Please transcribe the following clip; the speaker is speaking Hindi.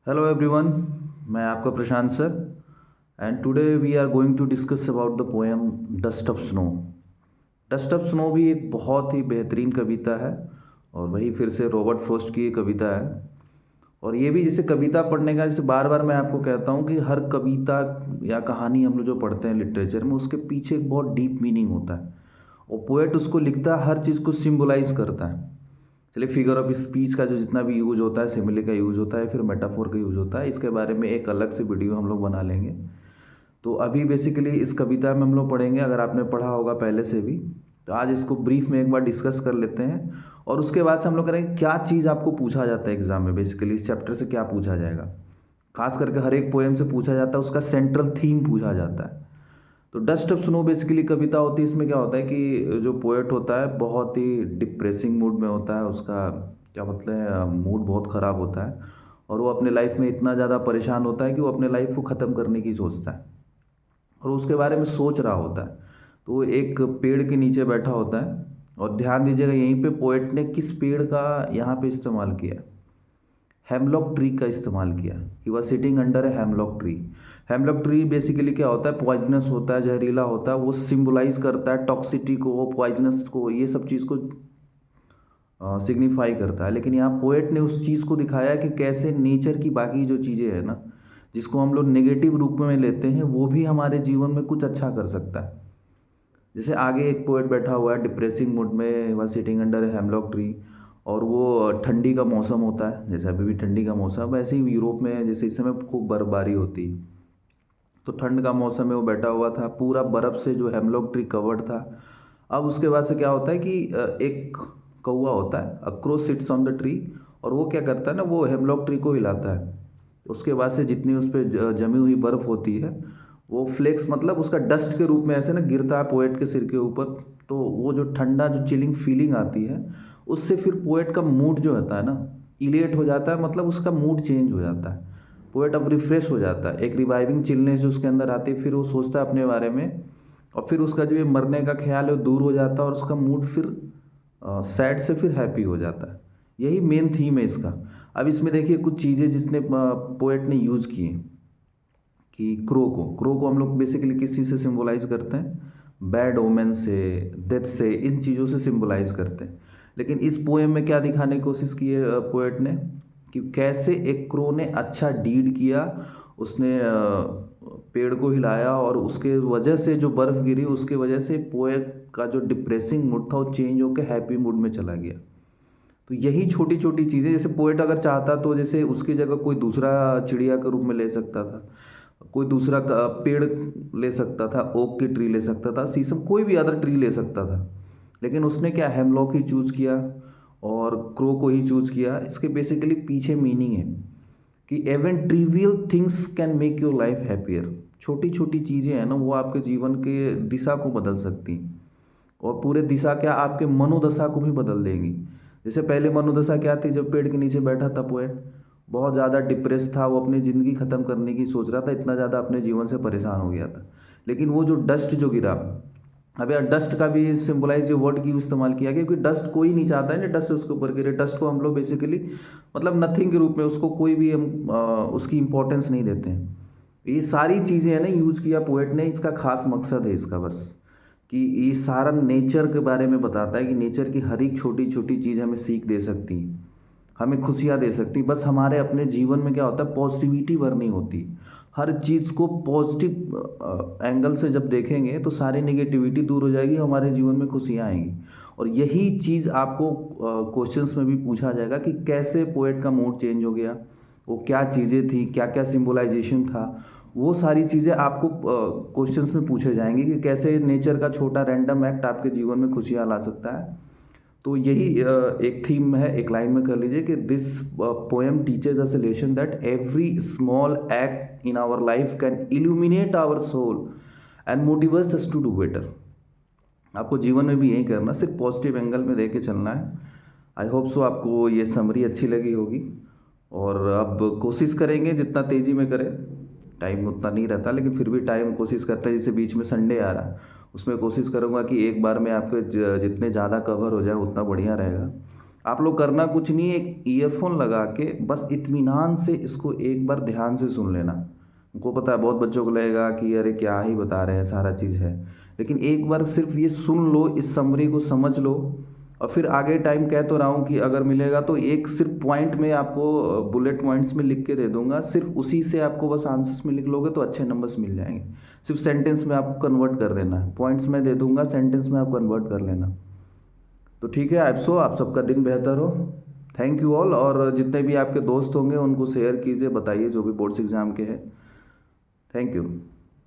Hello everyone, मैं आपका Prashant sir and today we are going to discuss about the poem dust of snow. Dust of snow भी एक बहुत ही बेहतरीन कविता है और वही फिर से रॉबर्ट फ्रॉस्ट की एक कविता है। और ये भी जैसे कविता पढ़ने का, जैसे बार बार मैं आपको कहता हूँ कि हर कविता या कहानी हम लोग जो पढ़ते हैं लिटरेचर में, उसके पीछे एक बहुत डीप मीनिंग होता है और पोएट उसको लिखता है, हर चीज़ को सिम्बलाइज करता है। चलिए, फिगर ऑफ स्पीच का जो जितना भी यूज होता है, सिमिली का यूज होता है, फिर मेटाफोर का यूज होता है, इसके बारे में एक अलग से वीडियो हम लोग बना लेंगे। तो अभी बेसिकली इस कविता में हम लोग पढ़ेंगे, अगर आपने पढ़ा होगा पहले से भी, तो आज इसको ब्रीफ में एक बार डिस्कस कर लेते हैं और उसके बाद से हम लोग करेंगे क्या चीज़ आपको पूछा जाता है एग्जाम में, बेसिकली इस चैप्टर से क्या पूछा जाएगा। खास करके हर एक पोएम से पूछा जाता है, उसका सेंट्रल थीम पूछा जाता है। तो डस्ट ऑफ स्नो बेसिकली कविता होती है। इसमें क्या होता है कि जो पोएट होता है बहुत ही डिप्रेसिंग मूड में होता है, उसका क्या मतलब है, मूड बहुत ख़राब होता है और वो अपने लाइफ में इतना ज़्यादा परेशान होता है कि वो अपने लाइफ को ख़त्म करने की सोचता है और उसके बारे में सोच रहा होता है। तो वो एक पेड़ के नीचे बैठा होता है और ध्यान दीजिएगा यहीं पे पोएट ने किस पेड़ का यहाँ पे इस्तेमाल किया, हेमलॉक ट्री का इस्तेमाल किया। He was sitting under a hemlock tree. Hemlock tree basically क्या होता है, पॉइजनस होता है, जहरीला होता है, वो सिंबलाइज करता है टॉक्सिटी को, वो पॉइजनस को, ये सब चीज़ को सिग्निफाई करता है। लेकिन यहाँ पोएट ने उस चीज़ को दिखाया कि कैसे नेचर की बाकी जो चीज़ें हैं ना, जिसको हम लोग नेगेटिव रूप में लेते हैं, वो भी हमारे जीवन में कुछ अच्छा कर सकता है। जैसे आगे एक पोएट बैठा हुआ है डिप्रेसिंग मूड में, वह सिटिंग अंडर हेमलॉक ट्री, और वो ठंडी का मौसम होता है, जैसे अभी भी ठंडी का मौसम, वैसे ही यूरोप में जैसे इस समय खूब बर्फबारी होती है, तो ठंड का मौसम में वो बैठा हुआ था, पूरा बर्फ़ से जो हेमलॉक ट्री कवर्ड था। अब उसके बाद से क्या होता है कि एक कौवा होता है, accrue sits on the tree, और वो क्या करता है ना, वो हेमलॉक ट्री को हिलाता है। उसके बाद से जितनी उस पर जमी हुई बर्फ़ होती है, वो फ्लेक्स मतलब उसका डस्ट के रूप में ऐसे ना गिरता है पोएट के सिर के ऊपर। तो वो जो ठंडा जो चिलिंग फीलिंग आती है, उससे फिर पोएट का मूड जो होता है ना, इलेट हो जाता है, मतलब उसका मूड चेंज हो जाता है। पोएट अब रिफ्रेश हो जाता है, एक रिवाइविंग चिलनेस जो उसके अंदर आती है, फिर वो सोचता है अपने बारे में और फिर उसका जो ये मरने का ख्याल है वो दूर हो जाता है और उसका मूड फिर सैड से फिर हैप्पी हो जाता है। यही मेन थीम है इसका। अब इसमें देखिए कुछ चीज़ें जिसने पोएट ने यूज़ की हैं, कि क्रो को हम लोग बेसिकली किस चीज़ से सिंबलाइज करते हैं, बैड ओमेन से, डेथ से, इन चीज़ों से सिंबलाइज करते हैं। लेकिन इस पोएम में क्या दिखाने की कोशिश की है पोएट ने, कि कैसे एक क्रो ने अच्छा डीड किया। उसने पेड़ को हिलाया और उसके वजह से जो बर्फ़ गिरी, उसके वजह से पोएट का जो डिप्रेसिंग मूड था वो चेंज होकर हैप्पी मूड में चला गया। तो यही छोटी छोटी चीज़ें, जैसे पोएट अगर चाहता तो जैसे उसकी जगह कोई दूसरा चिड़िया के रूप में ले सकता था, कोई दूसरा पेड़ ले सकता था, ओक की ट्री ले सकता था, शीशम, कोई भी अदर ट्री ले सकता था। लेकिन उसने क्या, हेमलॉक ही चूज़ किया और क्रो को ही चूज़ किया। इसके बेसिकली पीछे मीनिंग है कि even trivial things can make your life happier. छोटी छोटी चीज़ें हैं ना, वो आपके जीवन के दिशा को बदल सकती हैं और पूरे दिशा क्या, आपके मनोदशा को भी बदल देंगी। जैसे पहले मनोदशा क्या थी, जब पेड़ के नीचे बैठा था पोएट, बहुत ज़्यादा डिप्रेस था, वो अपनी ज़िंदगी ख़त्म करने की सोच रहा था, इतना ज़्यादा अपने जीवन से परेशान हो गया था। लेकिन वो जो डस्ट जो गिरा, अब यार डस्ट का भी सिंबलाइज जो वर्ड की इस्तेमाल किया गया, क्योंकि डस्ट कोई नहीं चाहता है ना डस्ट उसके ऊपर गिरे। डस्ट को हम लोग बेसिकली मतलब नथिंग के रूप में, उसको कोई भी हम उसकी इंपॉर्टेंस नहीं देते हैं। ये सारी चीज़ें हैं ना यूज़ किया पोएट ने, इसका खास मकसद है इसका बस, कि ये सारा नेचर के बारे में बताता है कि नेचर की हर एक छोटी छोटी चीज़ हमें सीख दे सकती है, हमें खुशियाँ दे सकती। बस हमारे अपने जीवन में क्या होता है, पॉजिटिविटी भरनी होती। हर चीज़ को पॉजिटिव एंगल से जब देखेंगे तो सारी नेगेटिविटी दूर हो जाएगी, हमारे जीवन में खुशियाँ आएंगी। और यही चीज़ आपको क्वेश्चंस में भी पूछा जाएगा कि कैसे पोएट का मूड चेंज हो गया, वो क्या चीज़ें थी, क्या क्या सिंबलाइजेशन था। वो सारी चीज़ें आपको क्वेश्चंस में पूछे जाएंगे कि कैसे नेचर का छोटा रैंडम एक्ट आपके जीवन में खुशियाँ ला सकता है। तो यही एक थीम है, एक लाइन में कर लीजिए कि this poem teaches us a lesson that every small act in our life can illuminate our soul and motivates us to do better। आपको जीवन में भी यही करना, सिर्फ पॉजिटिव एंगल में देख के चलना है। आई होप सो आपको ये समरी अच्छी लगी होगी और अब कोशिश करेंगे जितना तेज़ी में करें। टाइम उतना नहीं रहता लेकिन फिर भी टाइम कोशिश करता है, जैसे बीच में संडे आ रहा है, उसमें कोशिश करूँगा कि एक बार में आपके जितने ज़्यादा कवर हो जाए उतना बढ़िया रहेगा। आप लोग करना कुछ नहीं, एक ईयरफोन लगा के बस इत्मीनान से इसको एक बार ध्यान से सुन लेना। उनको पता है बहुत बच्चों को लगेगा कि अरे क्या ही बता रहे हैं, सारा चीज़ है, लेकिन एक बार सिर्फ ये सुन लो, इस समरी को समझ लो, और फिर आगे टाइम कह तो रहा हूँ कि अगर मिलेगा तो एक सिर्फ पॉइंट में आपको बुलेट पॉइंट्स में लिख के दे दूंगा, सिर्फ उसी से आपको बस आंसर्स में लिख लोगे तो अच्छे नंबर्स मिल जाएंगे। सिर्फ सेंटेंस में आपको कन्वर्ट कर देना है, पॉइंट्स में दे दूंगा, सेंटेंस में आप कन्वर्ट कर लेना। तो ठीक है, आप सबका दिन बेहतर हो। थैंक यू ऑल, और जितने भी आपके दोस्त होंगे उनको शेयर कीजिए, बताइए जो भी बोर्ड्स एग्ज़ाम के हैं। Thank you.